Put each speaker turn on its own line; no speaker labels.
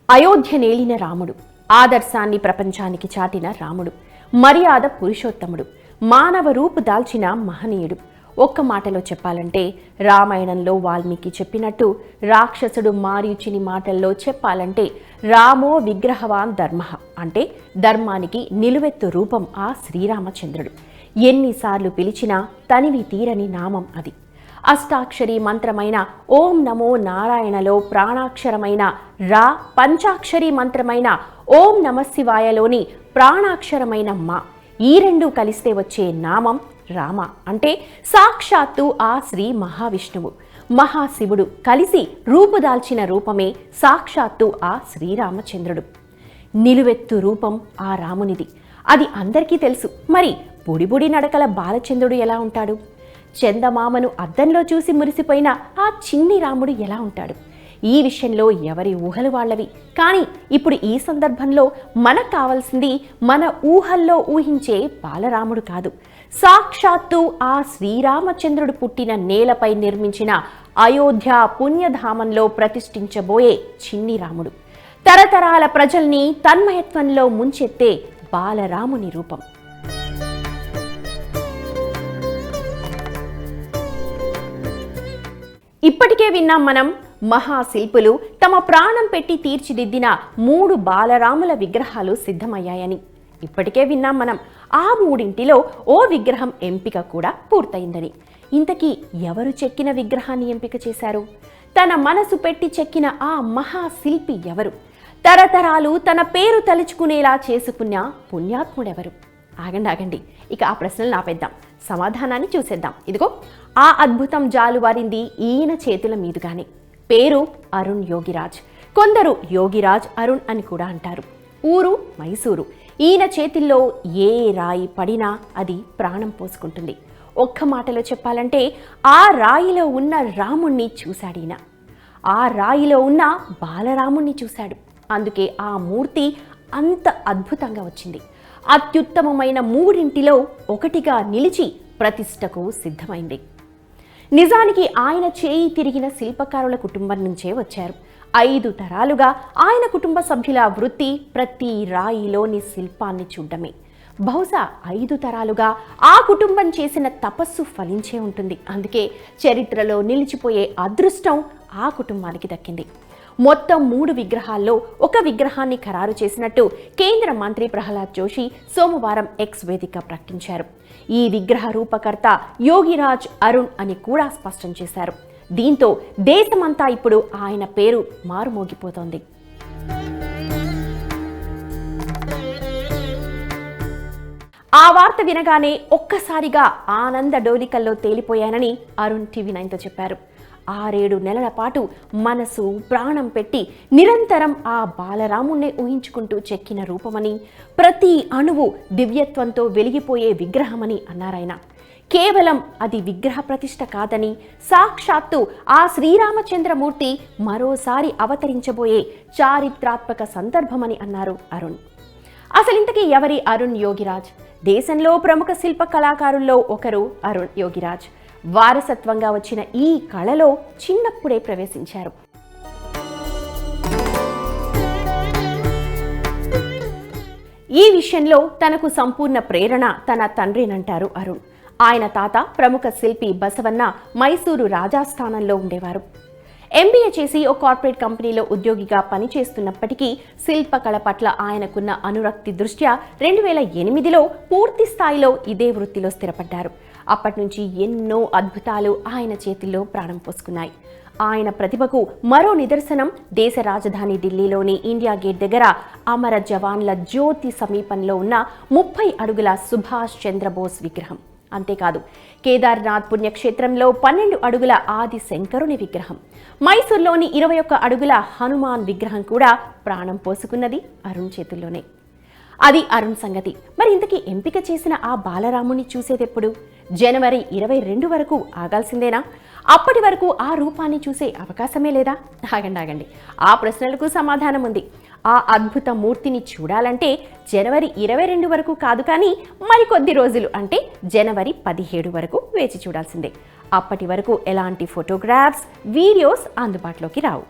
అయోధ్య నేలిన రాముడు, ఆదర్శాన్ని ప్రపంచానికి చాటిన రాముడు, మర్యాద పురుషోత్తముడు, మానవ రూపు దాల్చిన మహనీయుడు. ఒక్క మాటలో చెప్పాలంటే రామాయణంలో వాల్మీకి చెప్పినట్టు, రాక్షసుడు మారీచుని మాటల్లో చెప్పాలంటే రామో విగ్రహవాన్ ధర్మ, అంటే ధర్మానికి నిలువెత్తు రూపం ఆ శ్రీరామచంద్రుడు. ఎన్నిసార్లు పిలిచినా తనివి తీరని నామం అది. అష్టాక్షరి మంత్రమైన ఓం నమో నారాయణలో ప్రాణాక్షరమైన రా, పంచాక్షరి మంత్రమైన ఓం నమశివాయలోని ప్రాణాక్షరమైన మా, ఈ రెండు కలిస్తే వచ్చే నామం రామ. అంటే సాక్షాత్తు ఆ శ్రీ మహావిష్ణువు, మహాశివుడు కలిసి రూపుదాల్చిన రూపమే సాక్షాత్తు ఆ శ్రీరామచంద్రుడు. నిలువెత్తు రూపం ఆ రామునిది, అది అందరికీ తెలుసు. మరి బుడిబుడి నడకల బాలచంద్రుడు ఎలా ఉంటాడు? చందమామను అద్దంలో చూసి మురిసిపోయిన ఆ చిన్ని రాముడు ఎలా ఉంటాడు? ఈ విషయంలో ఎవరి ఊహలు వాళ్ళవి. కానీ ఇప్పుడు ఈ సందర్భంలో మనకు కావాల్సింది మన ఊహల్లో ఊహించే బాలరాముడు కాదు, సాక్షాత్తు ఆ శ్రీరామచంద్రుడు పుట్టిన నేలపై నిర్మించిన అయోధ్య పుణ్యధామంలో ప్రతిష్ఠించబోయే చిన్ని రాముడు, తరతరాల ప్రజల్ని తన్మయత్వంలో ముంచెత్తే బాలరాముని రూపం. ఇప్పటికే విన్నాం మనం, మహాశిల్పులు తమ ప్రాణం పెట్టి తీర్చిదిద్దిన 3 బాలరాముల విగ్రహాలు సిద్ధమయ్యాయని. ఇప్పటికే విన్నాం మనం, ఆ 3 ఓ విగ్రహం ఎంపిక కూడా పూర్తయిందని. ఇంతకీ ఎవరు చెక్కిన విగ్రహాన్ని ఎంపిక చేశారు? తన మనసు పెట్టి చెక్కిన ఆ మహాశిల్పి ఎవరు? తరతరాలు తన పేరు తలుచుకునేలా చేసుకున్న పుణ్యాత్ముడెవరు? ఆగండి, ఇక ఆ ప్రశ్నలు ఆపేద్దాం, సమాధానాన్ని చూసేద్దాం. ఇదిగో ఆ అద్భుతం జాలువారింది ఈయన చేతుల మీదుగానే. పేరు అరుణ్ యోగిరాజ్. కొందరు యోగిరాజ్ అరుణ్ అని కూడా అంటారు. ఊరు మైసూరు. ఈయన చేతిల్లో ఏ రాయి పడినా అది ప్రాణం పోసుకుంటుంది. ఒక్క మాటలో చెప్పాలంటే ఆ రాయిలో ఉన్న రాముణ్ణి చూశాడీయన, ఆ రాయిలో ఉన్న బాలరాముణ్ణి చూశాడు. అందుకే ఆ మూర్తి అంత అద్భుతంగా వచ్చింది. అత్యుత్తమమైన 3 ఒకటిగా నిలిచి ప్రతిష్టకు సిద్ధమైంది. నిజానికి ఆయన చేయి తిరిగిన శిల్పకారుల కుటుంబం నుంచే వచ్చారు. 5 తరాలుగా ఆయన కుటుంబ సభ్యుల వృత్తి ప్రతి రాయిలోని శిల్పాన్ని చూడడమే. బహుశా 5 తరాలుగా ఆ కుటుంబం చేసిన తపస్సు ఫలించే ఉంటుంది. అందుకే చరిత్రలో నిలిచిపోయే అదృష్టం ఆ కుటుంబానికి దక్కింది. మొత్తం 3 విగ్రహాల్లో ఒక విగ్రహాన్ని ఖరారు చేసినట్టు కేంద్ర మంత్రి ప్రహ్లాద్ జోషి సోమవారం ఎక్స్ వేదిక ప్రకటించారు. ఈ విగ్రహ రూపకర్త యోగిరాజ్ అరుణ్ అని కూడా స్పష్టం చేశారు. దీంతో దేశమంతా ఇప్పుడు ఆయన పేరు మారుమోగిపోతోంది. ఆ వార్త వినగానే ఒక్కసారిగా ఆనంద డోలికల్లో తేలిపోయానని అరుణ్ టీవీ9తో చెప్పారు. 6-7 నెలల పాటు మనసు ప్రాణం పెట్టి నిరంతరం ఆ బాలరాముణ్ణి ఊహించుకుంటూ చెక్కిన రూపమని, ప్రతి అణువు దివ్యత్వంతో వెలిగిపోయే విగ్రహమని అన్నారాయన. కేవలం అది విగ్రహ ప్రతిష్ఠ కాదని, సాక్షాత్తు ఆ శ్రీరామచంద్రమూర్తి మరోసారి అవతరించబోయే చారిత్రాత్మక సందర్భమని అన్నారు అరుణ్. అసలింతకీ ఎవరి అరుణ్ యోగిరాజ్? దేశంలో ప్రముఖ శిల్ప కళాకారుల్లో ఒకరు అరుణ్ యోగిరాజ్. వారసత్వంగా వచ్చిన ఈ కళలో చిన్నప్పుడే ప్రవేశించారు. ఈ విషయంలో తనకు సంపూర్ణ ప్రేరణ తన తండ్రినంటారు అరుణ్. ఆయన తాత ప్రముఖ శిల్పి బసవన్న మైసూరు రాజాస్థానంలో ఉండేవారు. MBA చేసి ఓ కార్పొరేట్ కంపెనీలో ఉద్యోగిగా పనిచేస్తున్నప్పటికీ శిల్పకళ పట్ల ఆయనకున్న అనురక్తి దృష్ట్యా 2008లో పూర్తి స్థాయిలో ఇదే వృత్తిలో స్థిరపడ్డారు. అప్పటి నుంచి ఎన్నో అద్భుతాలు ఆయన చేతుల్లో ప్రాణం పోసుకున్నాయి. ఆయన ప్రతిభకు మరో నిదర్శనం దేశ రాజధాని ఢిల్లీలోని ఇండియా గేట్ దగ్గర అమర జవాన్ల జ్యోతి సమీపంలో ఉన్న 30 అడుగుల సుభాష్ చంద్రబోస్ విగ్రహం. అంతేకాదు, కేదార్నాథ్ పుణ్యక్షేత్రంలో 12 అడుగుల ఆది శంకరుని విగ్రహం, మైసూర్లోని 21 అడుగుల హనుమాన్ విగ్రహం కూడా ప్రాణం పోసుకున్నది అరుణ్ చేతుల్లోనే. అది అరుణ్ సంగతి. మరి ఇంతకీ ఎంపిక చేసిన ఆ బాలరాముని చూసేదెప్పుడు? జనవరి 22 వరకు ఆగాల్సిందేనా? అప్పటి వరకు ఆ రూపాన్ని చూసే అవకాశమే లేదా? ఆగండి, ఆ ప్రశ్నలకు సమాధానం ఉంది. ఆ అద్భుత మూర్తిని చూడాలంటే జనవరి 22 వరకు కాదు, కానీ మరికొద్ది రోజులు, అంటే జనవరి 17 వరకు వేచి చూడాల్సిందే. అప్పటి వరకు ఎలాంటి ఫోటోగ్రాఫ్స్, వీడియోస్ అందుబాటులోకి రావు.